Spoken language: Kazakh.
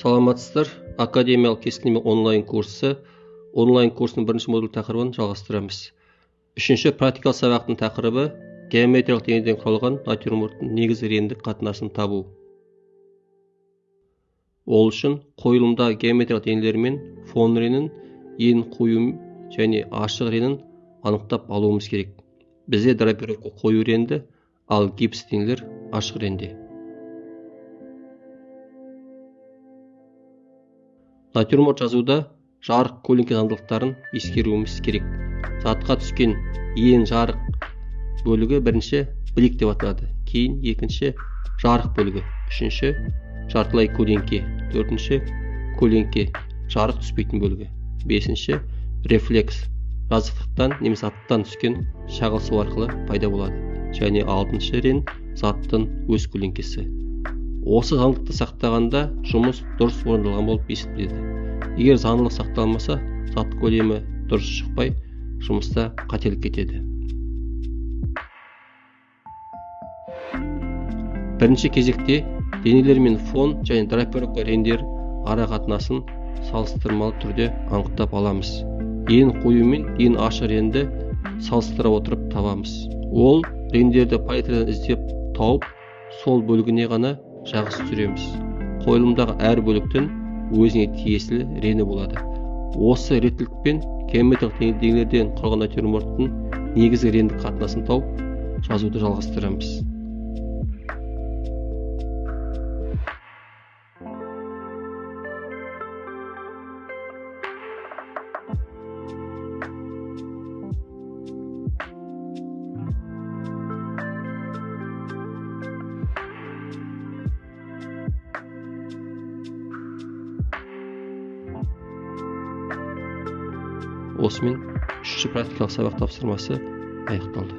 Саламатсыздар. Академиялық кескіндеме онлайн курсы. Онлайн курсының бірінші модуль тақырыбын жалғастырамыз. Үшінші практикалық сабақтың тақырыбы геометриялық денеден құралған натюрморттың негізгі реңдік қатынасын табу. Ол үшін қойылымдағы геометриялық денелер мен фон реңін, ең қою және ашық реңін анықтап алуымыз керек. Бізде драпировка қою реңді, ал гипс денелер ашық реңде. Натюрморт жазуда жарық көлеңке заңдылықтарын ескеруіміз керек. Затқа түскен ең жарық бөлігі бірінші білек деп аталады. Кейін екінші жарық бөлігі, үшінші жартылай көлеңке, төртінші көлеңке жарық түспейтін бөлігі, бесінші рефлекс жазықтықтан немесе аттан түскен шағылысу арқылы пайда болады. Және алтыншы рең заттың өз көлеңкесі. Осы заңдылықты сақтағанда жұмыс дұрыс орындалған болып есептеледі. Егер заңдылық сақталмаса, зат көлемі дұрыс шықпай, жұмыста қателік кетеді. Бірінші кезекте денелер мен фон және драпировка реңдер ара қатынасын салыстырмалы түрде анықтап аламыз. Ең қою мен ең ашық реңді салыстыра отырып табамыз. Ол реңдерді палитрадан іздеп тауып, сол бөлігіне ғана жағыс түсіреміз. Қойылымдағы әр бөліктің өзіне тиесілі реңі болады. Осы реттілікпен геометриялық денелерден құралған натюрморттың негізгі реңдік қатынасын тауып, жазуды жалғастырамыз. Осымен үшінші практикалық сабақ тапсырмасы аяқталды.